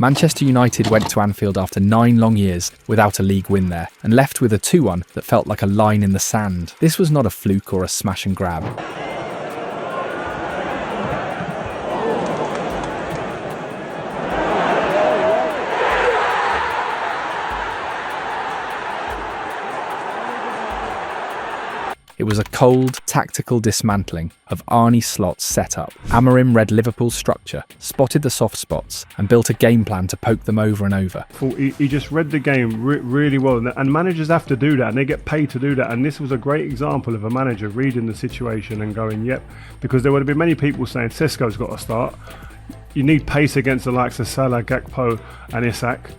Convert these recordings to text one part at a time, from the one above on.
Manchester United went to Anfield after 9 long years without a league win there, and left with a 2-1 that felt like a line in the sand. This was not a fluke or a smash and grab. It was a cold, tactical dismantling of Arne Slot's setup. Amorim read Liverpool's structure, spotted the soft spots, and built a game plan to poke them over and over. He just read the game really well, and managers have to do that, and they get paid to do that. And this was a great example of a manager reading the situation and going, yep, because there would have been many people saying Sissko's got to start. You need pace against the likes of Salah, Gakpo, and Isak.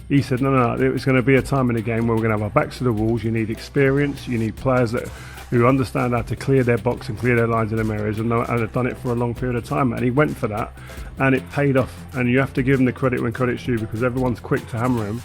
He said, no, it's going to be a time in the game where we're going to have our backs to the walls. You need experience, you need players who understand how to clear their box and clear their lines in them areas and have done it for a long period of time. And he went for that, and it paid off. And you have to give him the credit when credit's due, because everyone's quick to hammer him.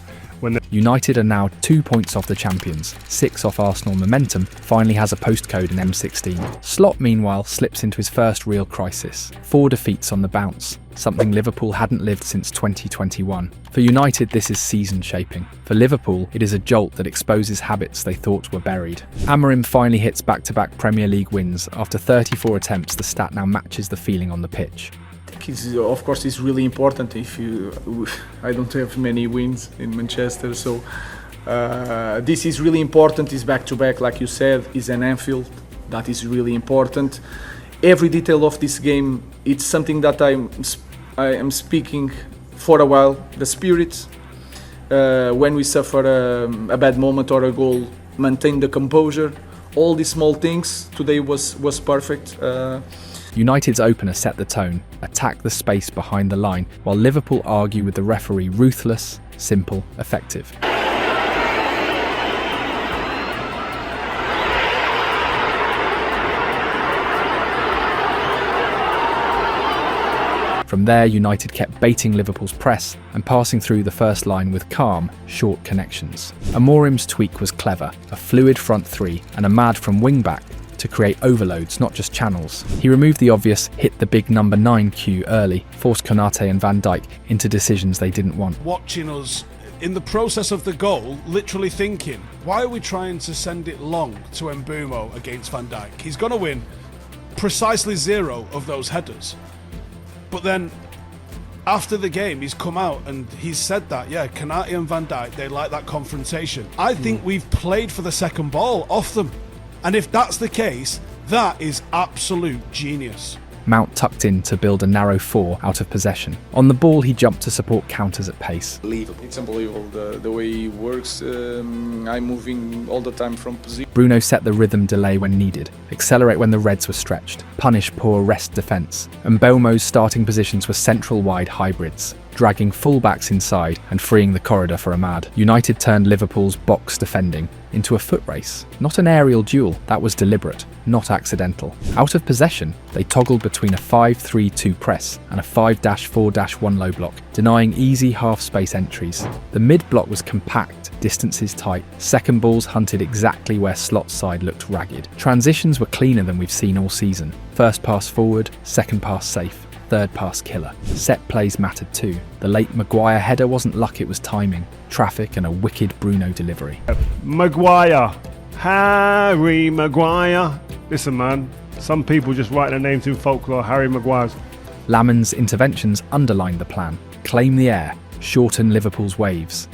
United are now 2 points off the champions, 6 off Arsenal. Momentum finally has a postcode in M16. Slot, meanwhile, slips into his first real crisis. 4 defeats on the bounce, something Liverpool hadn't lived since 2021. For United, this is season shaping. For Liverpool, it is a jolt that exposes habits they thought were buried. Amorim finally hits back-to-back Premier League wins. After 34 attempts, the stat now matches the feeling on the pitch. Of course, it's really important. I don't have many wins in Manchester, so this is really important. It's back-to-back, like you said, is an Anfield. That is really important. Every detail of this game, it's something that I am speaking for a while. The spirit, when we suffer a bad moment or a goal, maintain the composure. All these small things today was perfect. United's opener set the tone, attack the space behind the line, while Liverpool argue with the referee ruthless, simple, effective. From there, United kept baiting Liverpool's press and passing through the first line with calm, short connections. Amorim's tweak was clever, a fluid front three and a mad from wing-back to create overloads, not just channels. He removed the obvious hit the big number 9 cue early, forced Konate and Van Dijk into decisions they didn't want. Watching us in the process of the goal, literally thinking, why are we trying to send it long to Mbeumo against Van Dijk? He's going to win precisely 0 of those headers. But then after the game, he's come out and he's said that, Konate and Van Dijk, they like that confrontation. I think we've played for the second ball off them. And if that's the case, that is absolute genius. Mount tucked in to build a narrow 4 out of possession. On the ball, he jumped to support counters at pace. It's unbelievable the way he works. I'm moving all the time from position. Bruno set the rhythm delay when needed, accelerate when the Reds were stretched, punish poor rest defence. And Mbeumo's starting positions were central-wide hybrids, dragging full-backs inside and freeing the corridor for Ahmad. United turned Liverpool's box defending into a foot race. Not an aerial duel, that was deliberate, not accidental. Out of possession, they toggled between a 5-3-2 press and a 5-4-1 low block, denying easy half-space entries. The mid-block was compact, distances tight, second balls hunted exactly where Slot's side looked ragged. Transitions were cleaner than we've seen all season. First pass forward, second pass safe. Third pass killer. Set plays mattered too. The late Maguire header wasn't luck, it was timing, traffic and a wicked Bruno delivery. Maguire. Harry Maguire. Listen, man, some people just write their names in folklore. Harry Maguire's. Lammens' interventions underlined the plan. Claim the air, shorten Liverpool's waves.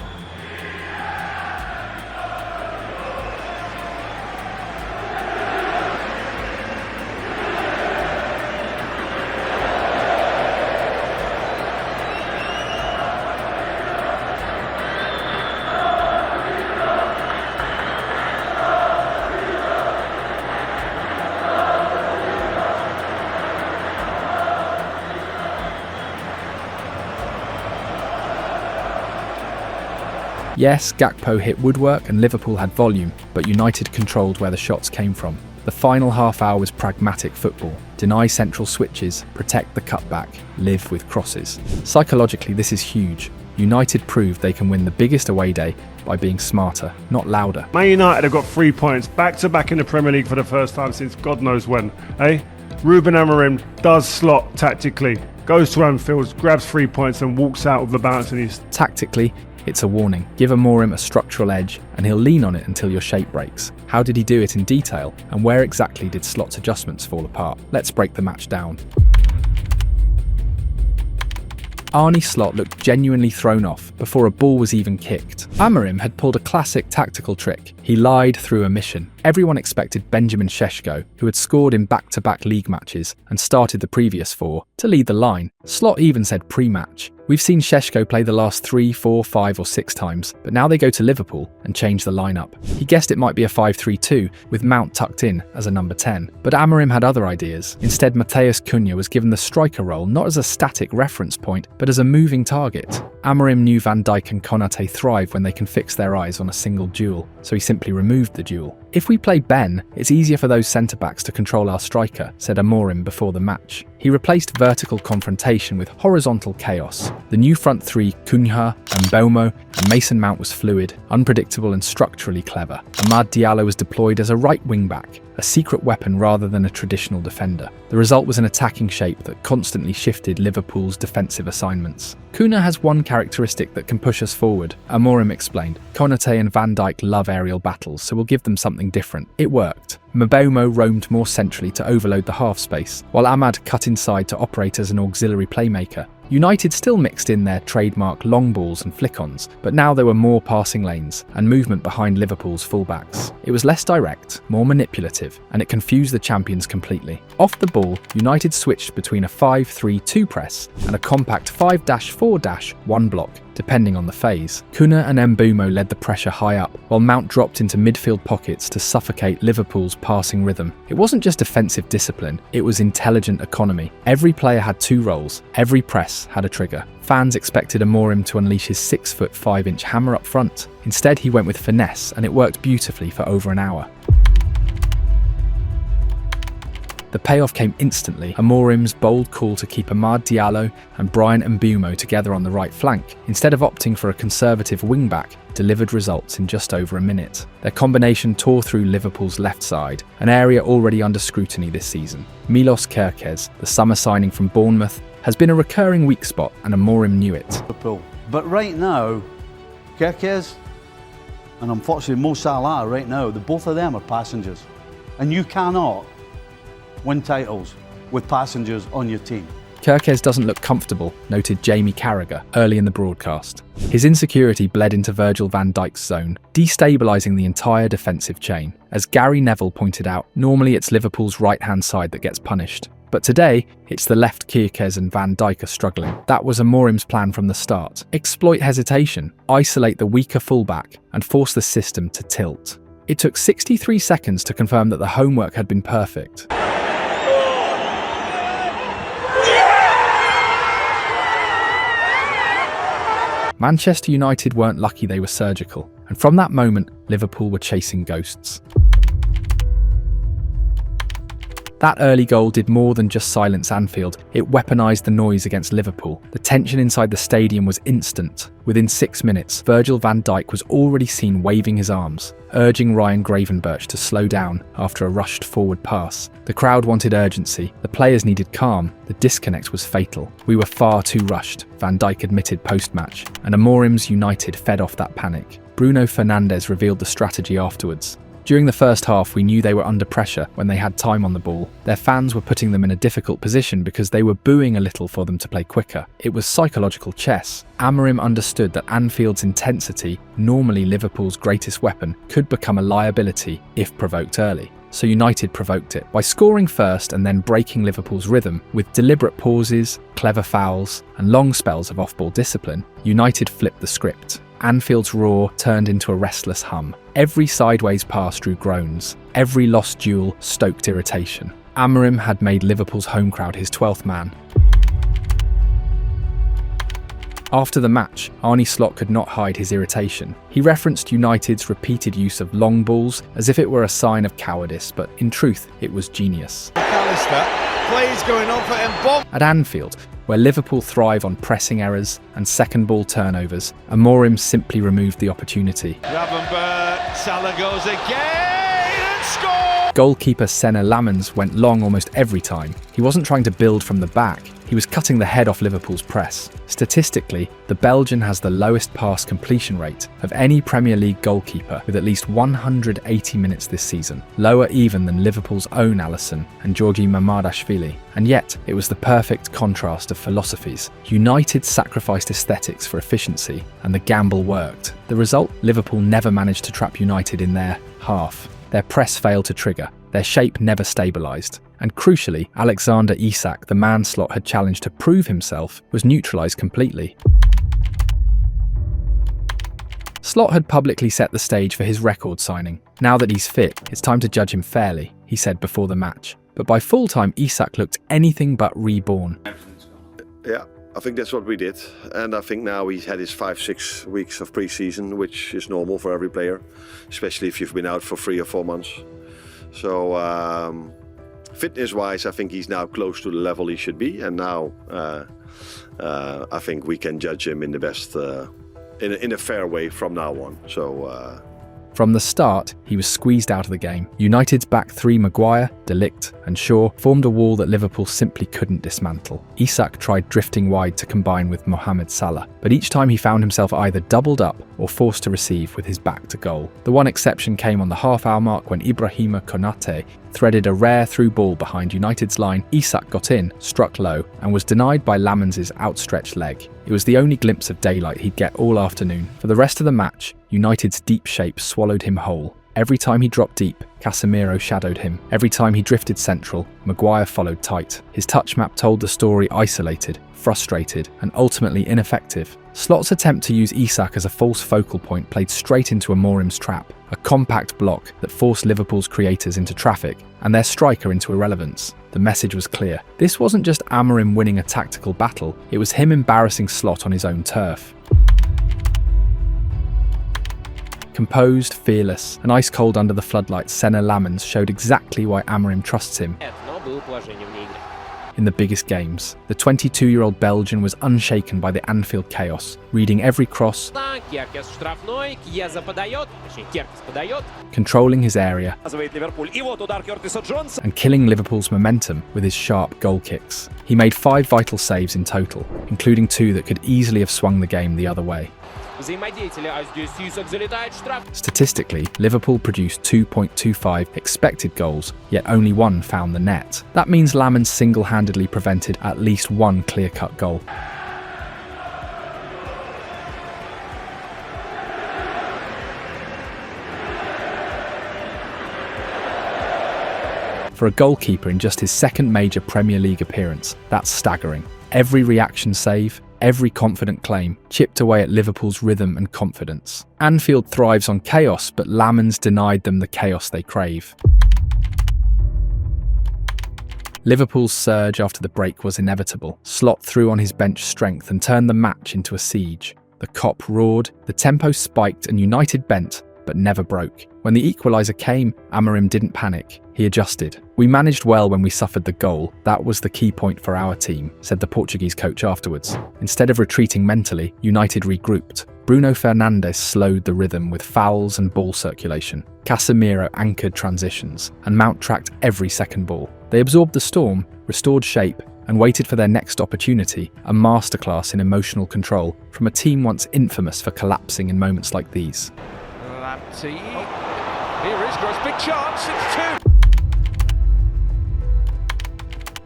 Yes, Gakpo hit woodwork and Liverpool had volume, but United controlled where the shots came from. The final half hour was pragmatic football. Deny central switches, protect the cutback, live with crosses. Psychologically, this is huge. United proved they can win the biggest away day by being smarter, not louder. Man United have got 3 points, back-to-back in the Premier League for the first time since God knows when, eh? Ruben Amorim does slot tactically. goes to Anfield, grabs 3 points and walks out with the bounce in his... Tactically, it's a warning. Give Amorim a structural edge and he'll lean on it until your shape breaks. How did he do it in detail, and where exactly did Slot's adjustments fall apart? Let's break the match down. Arne Slot looked genuinely thrown off before a ball was even kicked. Amorim had pulled a classic tactical trick. He lied through omission. Everyone expected Benjamin Šeško, who had scored in back-to-back league matches and started the previous 4, to lead the line. Slot even said pre-match. We've seen Šeško play the last 3, 4, 5 or 6 times, but now they go to Liverpool and change the lineup. He guessed it might be a 5-3-2 with Mount tucked in as a number 10. But Amorim had other ideas. Instead, Matheus Cunha was given the striker role not as a static reference point, but as a moving target. Amorim knew Van Dijk and Konate thrive when they can fix their eyes on a single duel, so he simply removed the duel. If we play Ben, it's easier for those centre-backs to control our striker, said Amorim before the match. He replaced vertical confrontation with horizontal chaos. The new front 3, Cunha, Mbeumo and Mason Mount was fluid, unpredictable and structurally clever. Amad Diallo was deployed as a right wing-back, a secret weapon rather than a traditional defender. The result was an attacking shape that constantly shifted Liverpool's defensive assignments. Cunha has one characteristic that can push us forward, Amorim explained. Konate and Van Dijk love aerial battles, so we'll give them something different. It worked. Mbeumo roamed more centrally to overload the half space, while Amad cut inside to operate as an auxiliary playmaker. United still mixed in their trademark long balls and flick-ons, but now there were more passing lanes and movement behind Liverpool's fullbacks. It was less direct, more manipulative, and it confused the champions completely. Off the ball, United switched between a 5-3-2 press and a compact 5-4-1 block, depending on the phase. Cunha and Mbeumo led the pressure high up, while Mount dropped into midfield pockets to suffocate Liverpool's passing rhythm. It wasn't just defensive discipline, it was intelligent economy. Every player had 2 roles, every press had a trigger. Fans expected Amorim to unleash his 6'5" hammer up front. Instead, he went with finesse, and it worked beautifully for over an hour. The payoff came instantly. Amorim's bold call to keep Amad Diallo and Bryan Mbeumo together on the right flank, instead of opting for a conservative wing-back, delivered results in just over a minute. Their combination tore through Liverpool's left side, an area already under scrutiny this season. Milos Kerkez, the summer signing from Bournemouth, has been a recurring weak spot, and Amorim knew it. Liverpool. But right now, Kerkez and unfortunately Mo Salah right now, the both of them are passengers. And you cannot win titles with passengers on your team. Kerkez doesn't look comfortable, noted Jamie Carragher early in the broadcast. His insecurity bled into Virgil van Dijk's zone, destabilising the entire defensive chain. As Gary Neville pointed out, normally it's Liverpool's right-hand side that gets punished. But today, it's the left. Kerkez and Van Dijk are struggling. That was Amorim's plan from the start. Exploit hesitation, isolate the weaker fullback, and force the system to tilt. It took 63 seconds to confirm that the homework had been perfect. Manchester United weren't lucky they were surgical, and from that moment, Liverpool were chasing ghosts. That early goal did more than just silence Anfield, it weaponised the noise against Liverpool. The tension inside the stadium was instant. Within 6 minutes, Virgil van Dijk was already seen waving his arms, urging Ryan Gravenberch to slow down after a rushed forward pass. The crowd wanted urgency, the players needed calm, the disconnect was fatal. We were far too rushed, Van Dijk admitted post-match, and Amorim's United fed off that panic. Bruno Fernandes revealed the strategy afterwards. During the first half, we knew they were under pressure when they had time on the ball. Their fans were putting them in a difficult position because they were booing a little for them to play quicker. It was psychological chess. Amorim understood that Anfield's intensity, normally Liverpool's greatest weapon, could become a liability if provoked early. So United provoked it by scoring first and then breaking Liverpool's rhythm with deliberate pauses, clever fouls, and long spells of off-ball discipline. United flipped the script. Anfield's roar turned into a restless hum. Every sideways pass drew groans. Every lost duel stoked irritation. Amorim had made Liverpool's home crowd his 12th man. After the match, Arne Slot could not hide his irritation. He referenced United's repeated use of long balls as if it were a sign of cowardice, but in truth, it was genius. Plays going on for Mbom. At Anfield, where Liverpool thrive on pressing errors and second ball turnovers, Amorim simply removed the opportunity. Gravenberch, Salah goes again and scores! Goalkeeper Senna Lammens went long almost every time. He wasn't trying to build from the back, He was cutting the head off Liverpool's press. Statistically, the Belgian has the lowest pass completion rate of any Premier League goalkeeper with at least 180 minutes this season, lower even than Liverpool's own Alisson and Georgi Mamardashvili. And yet, it was the perfect contrast of philosophies. United sacrificed aesthetics for efficiency, and the gamble worked. The result? Liverpool never managed to trap United in their half. Their press failed to trigger, their shape never stabilised. And crucially, Alexander Isak, the man Slot had challenged to prove himself, was neutralised completely. Slot had publicly set the stage for his record signing. Now that he's fit, it's time to judge him fairly, he said before the match. But by full-time, Isak looked anything but reborn. Yeah, I think that's what we did. And I think now he's had his 5-6 weeks of pre-season, which is normal for every player, especially if you've been out for 3 or 4 months. So fitness-wise, I think he's now close to the level he should be. And now I think we can judge him in the best, in a fair way from now on. So. From the start, he was squeezed out of the game. United's back three, Maguire, De Ligt and Shaw, formed a wall that Liverpool simply couldn't dismantle. Isak tried drifting wide to combine with Mohamed Salah, but each time he found himself either doubled up or forced to receive with his back to goal. The one exception came on the half-hour mark when Ibrahima Konate threaded a rare through ball behind United's line. Isak got in, struck low, and was denied by Lammens' outstretched leg. It was the only glimpse of daylight he'd get all afternoon. For the rest of the match, United's deep shape swallowed him whole. Every time he dropped deep, Casemiro shadowed him. Every time he drifted central, Maguire followed tight. His touch map told the story isolated, frustrated, and ultimately ineffective. Slot's attempt to use Isak as a false focal point played straight into Amorim's trap, a compact block that forced Liverpool's creators into traffic and their striker into irrelevance. The message was clear. This wasn't just Amorim winning a tactical battle, it was him embarrassing Slot on his own turf. Composed, fearless, and ice-cold under the floodlights, Senna Lammens showed exactly why Amorim trusts him. In the biggest games, the 22-year-old Belgian was unshaken by the Anfield chaos, reading every cross, controlling his area, and killing Liverpool's momentum with his sharp goal kicks. He made 5 vital saves in total, including 2 that could easily have swung the game the other way. Statistically, Liverpool produced 2.25 expected goals, yet only 1 found the net. That means Lammens single-handedly prevented at least 1 clear-cut goal. For a goalkeeper in just his second major Premier League appearance, that's staggering. Every reaction save, every confident claim chipped away at Liverpool's rhythm and confidence. Anfield thrives on chaos, but Lammens denied them the chaos they crave. Liverpool's surge after the break was inevitable. Slot threw on his bench strength and turned the match into a siege. The Kop roared, the tempo spiked, and United bent, but never broke. When the equaliser came, Amorim didn't panic. He adjusted. "We managed well when we suffered the goal. That was the key point for our team," said the Portuguese coach afterwards. Instead of retreating mentally, United regrouped. Bruno Fernandes slowed the rhythm with fouls and ball circulation. Casemiro anchored transitions, and Mount tracked every second ball. They absorbed the storm, restored shape, and waited for their next opportunity, a masterclass in emotional control from a team once infamous for collapsing in moments like these. Here is Gross, big chance, it's 2.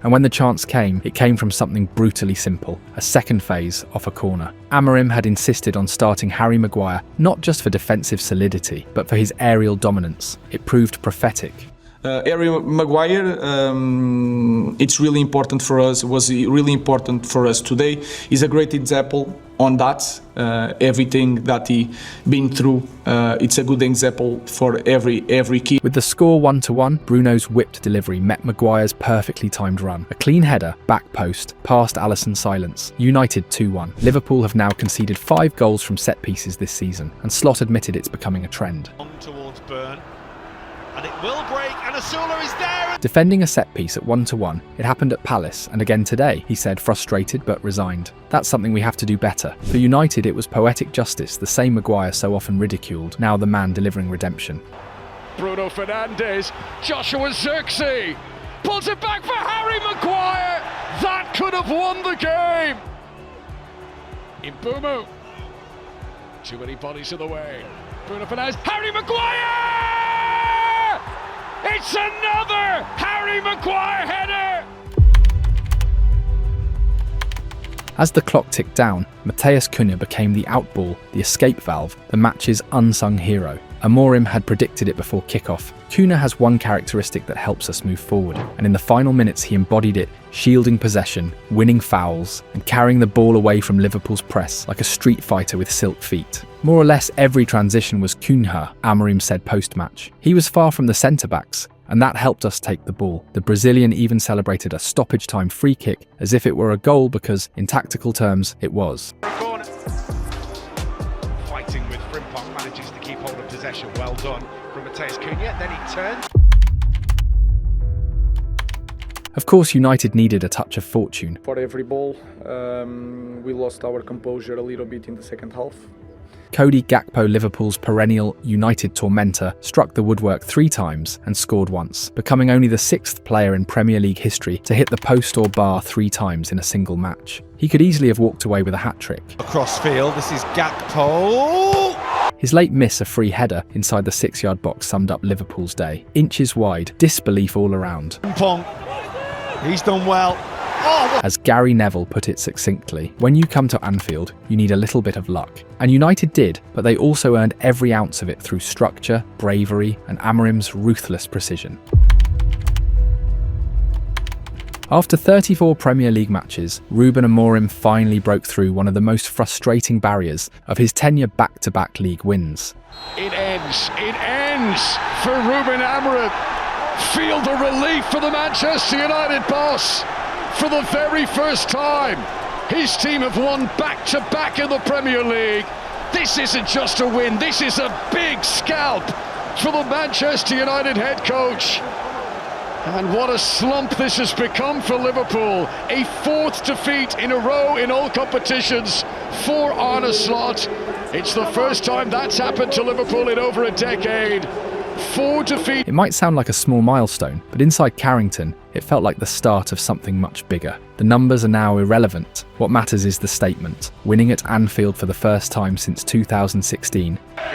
And when the chance came, it came from something brutally simple, a second phase off a corner. Amorim had insisted on starting Harry Maguire not just for defensive solidity, but for his aerial dominance. It proved prophetic. Harry Maguire, it's really important for us, was really important for us today. He's a great example on that. Everything that he been through, it's a good example for every kid. With the score 1-1, Bruno's whipped delivery met Maguire's perfectly timed run. A clean header, back post, past Alisson's silence. United 2-1. Liverpool have now conceded 5 goals from set pieces this season, and Slot admitted it's becoming a trend. On towards Burn. And it will break, and Asula is there! Defending a set piece at 1-1, it happened at Palace, and again today, he said, frustrated but resigned. That's something we have to do better. For United, it was poetic justice, the same Maguire so often ridiculed, now the man delivering redemption. Bruno Fernandes, Joshua Zirkzee, pulls it back for Harry Maguire! That could have won the game! Mbeumo. Too many bodies in the way. Bruno Fernandes. Harry Maguire! It's another Harry Maguire header! As the clock ticked down, Matheus Cunha became the outball, the escape valve, the match's unsung hero. Amorim had predicted it before kickoff. Cunha has one characteristic that helps us move forward, and in the final minutes he embodied it, shielding possession, winning fouls, and carrying the ball away from Liverpool's press like a street fighter with silk feet. More or less every transition was Cunha, Amorim said post-match. He was far from the centre-backs, and that helped us take the ball. The Brazilian even celebrated a stoppage-time free kick as if it were a goal because, in tactical terms, it was. Corner. Fighting with Frimpong, manages to keep hold of possession. Well done from Matheus Cunha. Then he turned. Of course, United needed a touch of fortune. For every ball, we lost our composure a little bit in the second half. Cody Gakpo, Liverpool's perennial United tormentor, struck the woodwork 3 times and scored once, becoming only the 6th player in Premier League history to hit the post or bar 3 times in a single match. He could easily have walked away with a hat-trick. Across field, this is Gakpo. His late miss, a free header inside the 6-yard box, summed up Liverpool's day. Inches wide, disbelief all around. Frimpong, he's done well. Oh, As Gary Neville put it succinctly, when you come to Anfield, you need a little bit of luck. And United did, but they also earned every ounce of it through structure, bravery, and Amorim's ruthless precision. After 34 Premier League matches, Ruben Amorim finally broke through one of the most frustrating barriers of his tenure back-to-back league wins. It ends for Ruben Amorim. Feel the relief for the Manchester United boss. For the very first time, his team have won back-to-back in the Premier League. This isn't just a win, this is a big scalp for the Manchester United head coach. And what a slump this has become for Liverpool. A 4th defeat in a row in all competitions for Arne Slot. It's the first time that's happened to Liverpool in over a decade. 4 defeats. It might sound like a small milestone, but inside Carrington, it felt like the start of something much bigger. The numbers are now irrelevant. What matters is the statement. Winning at Anfield for the first time since 2016. Going in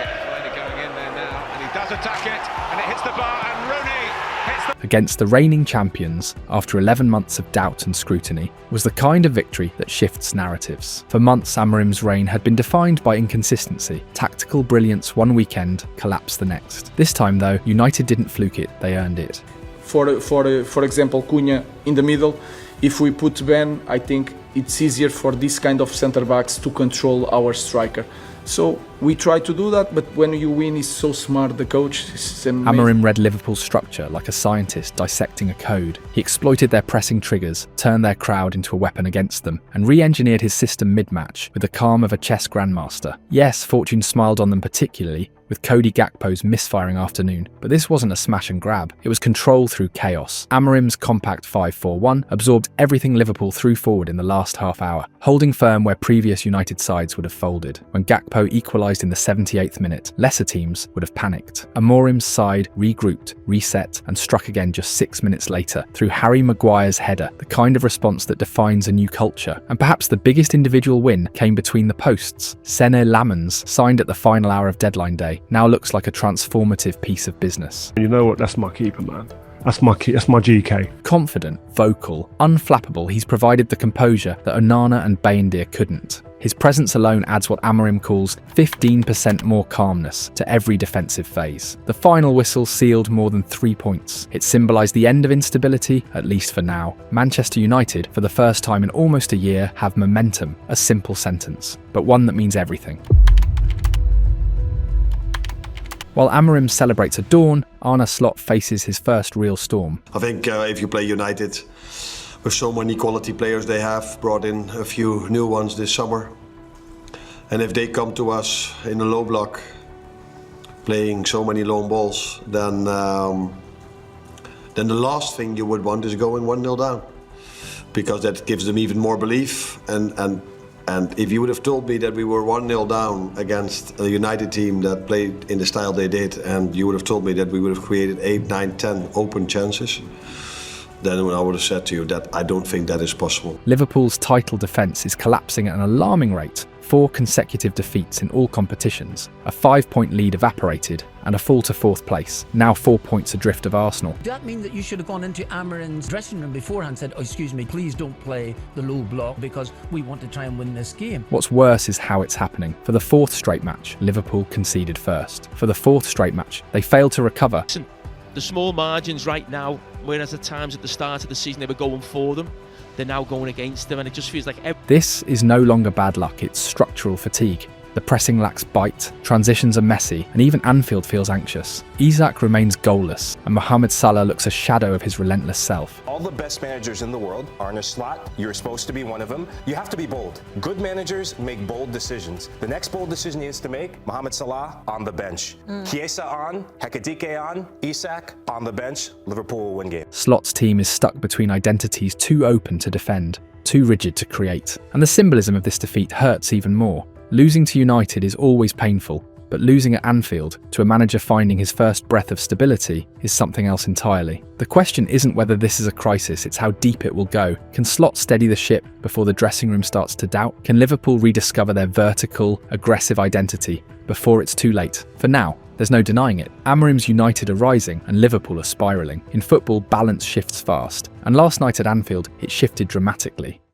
there now, and he does attack it, and it hits the bar, and Rooney hits the... Against the reigning champions, after 11 months of doubt and scrutiny, was the kind of victory that shifts narratives. For months, Amorim's reign had been defined by inconsistency. Tactical brilliance one weekend, collapse the next. This time, though, United didn't fluke it, they earned it. For example, Cunha in the middle. If we put Ben, I think it's easier for this kind of centre-backs to control our striker. So we try to do that, but when you win, he's so smart, the coach. Amorim read Liverpool's structure like a scientist dissecting a code. He exploited their pressing triggers, turned their crowd into a weapon against them, and re-engineered his system mid-match with the calm of a chess grandmaster. Yes, fortune smiled on them particularly, with Cody Gakpo's misfiring afternoon, but this wasn't a smash and grab. It was control through chaos. Amorim's compact 5-4-1 absorbed everything Liverpool threw forward in the last half hour, holding firm where previous United sides would have folded. When Gakpo equalised in the 78th minute, lesser teams would have panicked. Amorim's side regrouped, reset, and struck again just 6 minutes later through Harry Maguire's header, the kind of response that defines a new culture. And perhaps the biggest individual win came between the posts. Sene Lammens, signed at the final hour of deadline day, now looks like a transformative piece of business. You know what? That's my keeper, man. That's my GK. Confident, vocal, unflappable, he's provided the composure that Onana and Bayindir couldn't. His presence alone adds what Amorim calls 15% more calmness to every defensive phase. The final whistle sealed more than 3 points. It symbolised the end of instability, at least for now. Manchester United, for the first time in almost a year, have momentum. A simple sentence, but one that means everything. While Amorim celebrates a dawn, Arne Slot faces his first real storm. I think if you play United with so many quality players they have, brought in a few new ones this summer, and if they come to us in a low block, playing so many lone balls, then the last thing you would want is going 1-0 down, because that gives them even more belief. And if you would have told me that we were 1-0 down against a United team that played in the style they did, and you would have told me that we would have created 8, 9, 10 open chances, then I would have said to you that I don't think that is possible. Liverpool's title defence is collapsing at an alarming rate. 4 consecutive defeats in all competitions, a 5-point lead evaporated, and a fall to 4th place, now 4 points adrift of Arsenal. Does that mean that you should have gone into Amorim's dressing room beforehand and said, oh, excuse me, please don't play the low block because we want to try and win this game? What's worse is how it's happening. For the 4th straight match, Liverpool conceded first. For the 4th straight match, they failed to recover. The small margins right now, whereas at times at the start of the season they were going for them, they're now going against them, and it just feels like... This is no longer bad luck, it's structural fatigue. The pressing lacks bite, transitions are messy, and even Anfield feels anxious. Isak remains goalless, and Mohamed Salah looks a shadow of his relentless self. All the best managers in the world are in a slot. You're supposed to be one of them. You have to be bold. Good managers make bold decisions. The next bold decision he has to make, Mohamed Salah on the bench. Chiesa on, Hekadike on, Isak on the bench. Liverpool will win game. Slot's team is stuck between identities too open to defend, too rigid to create. And the symbolism of this defeat hurts even more. Losing to United is always painful, but losing at Anfield to a manager finding his first breath of stability is something else entirely. The question isn't whether this is a crisis, it's how deep it will go. Can Slot steady the ship before the dressing room starts to doubt? Can Liverpool rediscover their vertical, aggressive identity before it's too late? For now, there's no denying it. Amorim's United are rising and Liverpool are spiralling. In football, balance shifts fast, and last night at Anfield, it shifted dramatically.